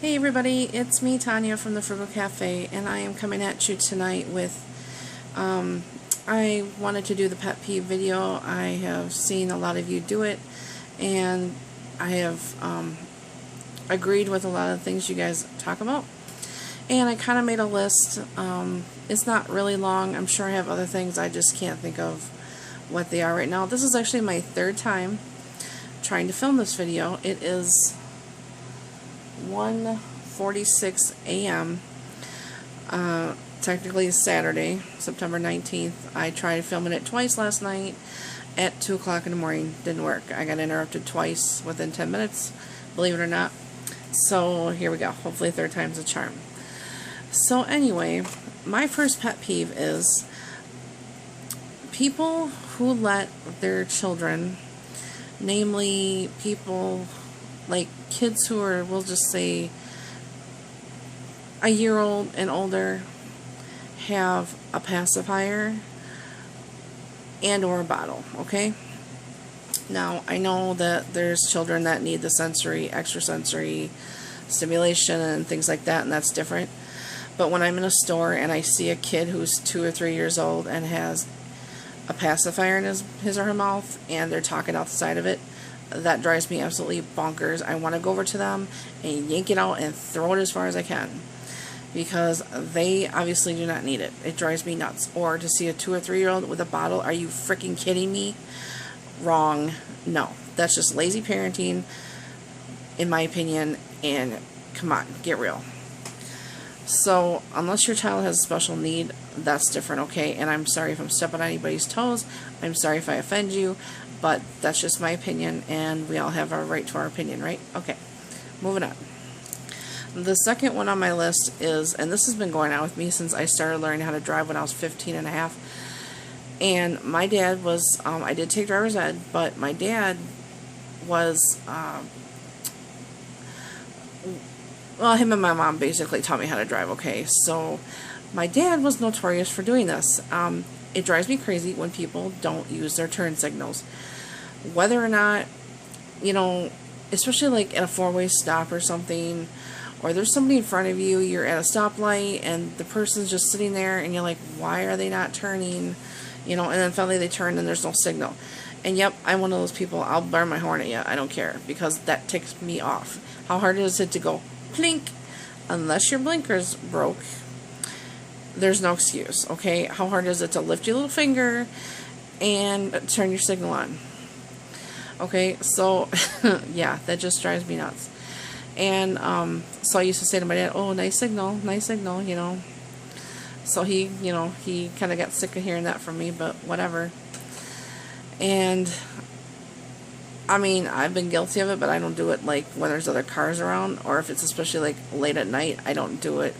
Hey everybody, it's me Tanya from the Frugal Cafe, and I am coming at you tonight with I wanted to do the pet peeve video. I have seen a lot of you do it, and I have agreed with a lot of things you guys talk about, and I kind of made a list. It's not really long. I'm sure I have other things, I just can't think of what they are right now. This is actually my third time trying to film this video. It is 1:46 a.m. Technically it's Saturday, September 19th. I tried filming it twice last night at 2 o'clock in the morning. Didn't work. I got interrupted twice within 10 minutes, believe it or not. So here we go. Hopefully third time's a charm. So anyway, my first pet peeve is people who let their children, namely people like kids who are, we'll just say, a year old and older, have a pacifier and or a bottle, okay? Now, I know that there's children that need the extrasensory stimulation and things like that, and that's different. But when I'm in a store and I see a kid who's 2 or 3 years old and has a pacifier in his or her mouth and they're talking out the side of it, that drives me absolutely bonkers. I want to go over to them and yank it out and throw it as far as I can, because they obviously do not need it. It drives me nuts. Or to see a 2 or 3 year old with a bottle, are you freaking kidding me? Wrong. No, that's just lazy parenting, in my opinion, and come on, get real. So, unless your child has a special need, that's different, okay? And I'm sorry if I'm stepping on anybody's toes. I'm sorry if I offend you, but that's just my opinion, and we all have our right to our opinion, right? Okay, moving on. The second one on my list is, and this has been going on with me since I started learning how to drive when I was 15 and a half. And my dad was, I did take driver's ed, but my dad was, well, him and my mom basically taught me how to drive, okay? So my dad was notorious for doing this. It drives me crazy when people don't use their turn signals. Whether or not, you know, especially like at a four-way stop or something, or there's somebody in front of you, you're at a stoplight, and the person's just sitting there, and you're like, why are they not turning? You know, and then finally they turn and there's no signal. And yep, I'm one of those people, I'll burn my horn at you, I don't care, because that ticks me off. How hard is it to go plink? Unless your blinker's broke, there's no excuse, okay? How hard is it to lift your little finger and turn your signal on? Okay, so yeah, that just drives me nuts. And so I used to say to my dad, oh, nice signal, you know. So he, you know, he kind of got sick of hearing that from me, but whatever. And I mean, I've been guilty of it, but I don't do it like when there's other cars around, or if it's especially like late at night, I don't do it.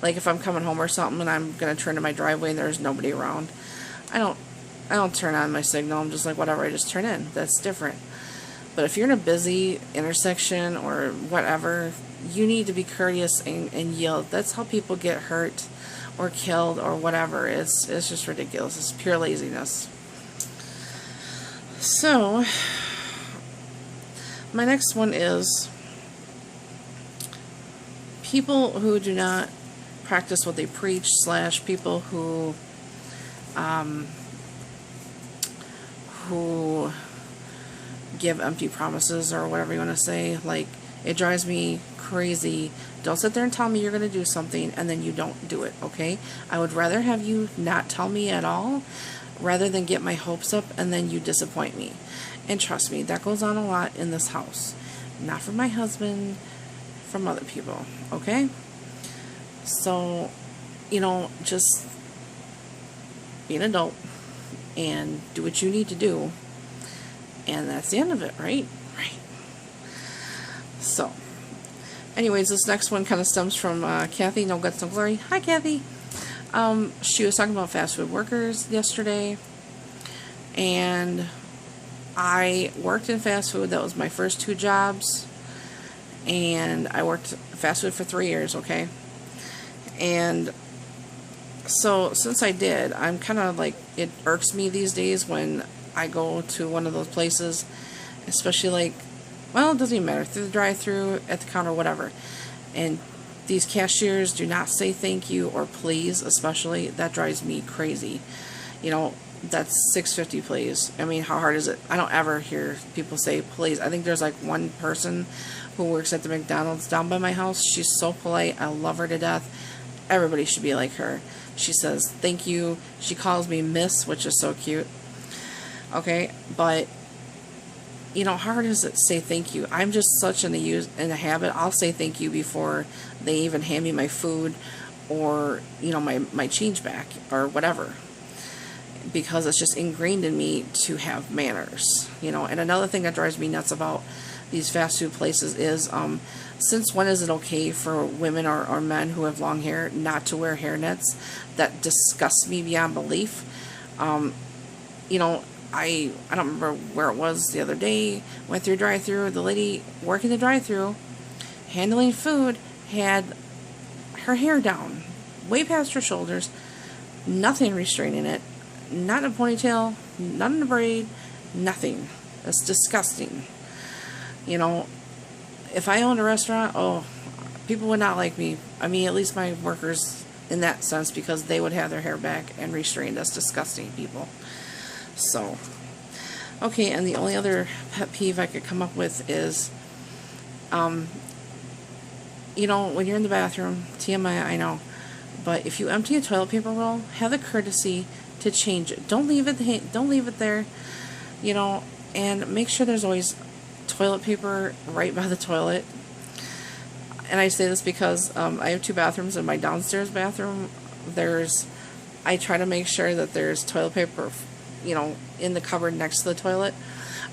Like if I'm coming home or something and I'm gonna turn to my driveway and there's nobody around, I don't turn on my signal. I'm just like, whatever, I just turn in. That's different. But if you're in a busy intersection or whatever, you need to be courteous and yield. That's how people get hurt or killed or whatever. It's just ridiculous. It's pure laziness. So my next one is people who do not practice what they preach, / people who give empty promises, or whatever you want to say. Like, it drives me crazy. Don't sit there and tell me you're going to do something and then you don't do it, okay? I would rather have you not tell me at all rather than get my hopes up and then you disappoint me. And trust me, that goes on a lot in this house. Not from my husband, from other people, okay? So, you know, just be an adult and do what you need to do. And that's the end of it, right? Right. So, anyways, this next one kind of stems from Kathy, No Guts, No Glory. Hi, Kathy. She was talking about fast food workers yesterday. And I worked in fast food. That was my first 2 jobs. And I worked fast food for 3 years, okay? And so, since I did, I'm kind of like, it irks me these days when I go to one of those places, especially like, well, it doesn't even matter, through the drive-thru, at the counter, whatever, And these cashiers do not say thank you or please, especially. That drives me crazy. You know, that's $6.50 please. I mean, how hard is it? I don't ever hear people say please. I think there's like one person who works at the McDonald's down by my house. She's so polite. I love her to death. Everybody should be like her. She says thank you. She calls me Miss, which is so cute. Okay, but you know, how hard is it to say thank you? I'm just such in a habit. I'll say thank you before they even hand me my food or, you know, my change back or whatever, because it's just ingrained in me to have manners, you know. And another thing that drives me nuts about these fast food places is, since when is it okay for women or men who have long hair not to wear hairnets? That disgusts me beyond belief. You know, I don't remember where it was the other day. Went through a drive-thru. The lady working the drive-thru, handling food, had her hair down, way past her shoulders, nothing restraining it, not in a ponytail, not in a braid, nothing. That's disgusting. You know, if I owned a restaurant, oh, people would not like me. I mean, at least my workers in that sense, because they would have their hair back and restrained. That's disgusting, people. So, okay, and the only other pet peeve I could come up with is, you know, when you're in the bathroom, TMI, I know, but if you empty a toilet paper roll, have the courtesy to change it. Don't leave it there, you know, and make sure there's always toilet paper right by the toilet. And I say this because I have 2 bathrooms. In my downstairs bathroom, I try to make sure that there's toilet paper, you know, in the cupboard next to the toilet.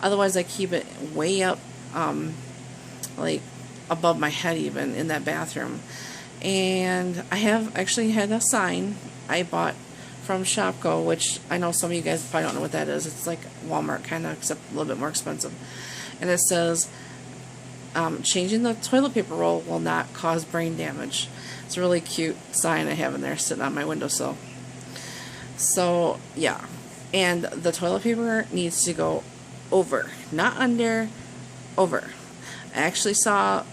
Otherwise, I keep it way up, like above my head even, in that bathroom. And I have actually had a sign I bought from Shopko, which I know some of you guys probably don't know what that is. It's like Walmart kind of, except a little bit more expensive. And it says, changing the toilet paper roll will not cause brain damage. It's a really cute sign I have in there sitting on my windowsill. So, yeah. And the toilet paper needs to go over, not under, over. I actually saw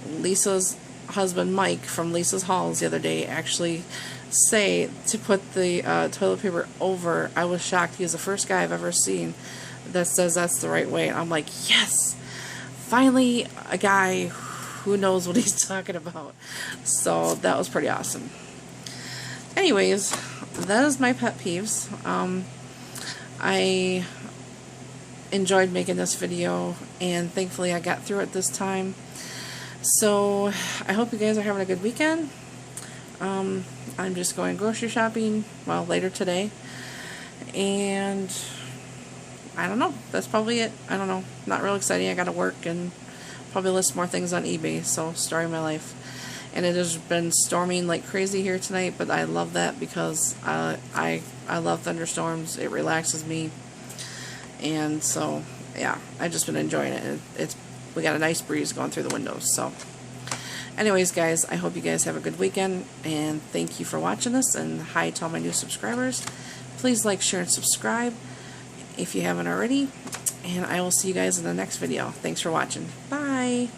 Lisa's husband Mike from Lisa's Halls the other day actually say to put the toilet paper over. I was shocked. He's the first guy I've ever seen that says that's the right way. And I'm like, yes, finally a guy who knows what he's talking about. So that was pretty awesome. Anyways, that is my pet peeves. I enjoyed making this video, and thankfully I got through it this time. So I hope you guys are having a good weekend. I'm just going grocery shopping, well, later today, and I don't know, that's probably it. I don't know, not real exciting. I gotta work and probably list more things on eBay. So, story of my life. And it has been storming like crazy here tonight, but I love that because I love thunderstorms. It relaxes me, and so yeah, I've just been enjoying it. We got a nice breeze going through the windows. So, anyways, guys, I hope you guys have a good weekend, and thank you for watching this. And hi to all my new subscribers. Please like, share, and subscribe if you haven't already. And I will see you guys in the next video. Thanks for watching. Bye.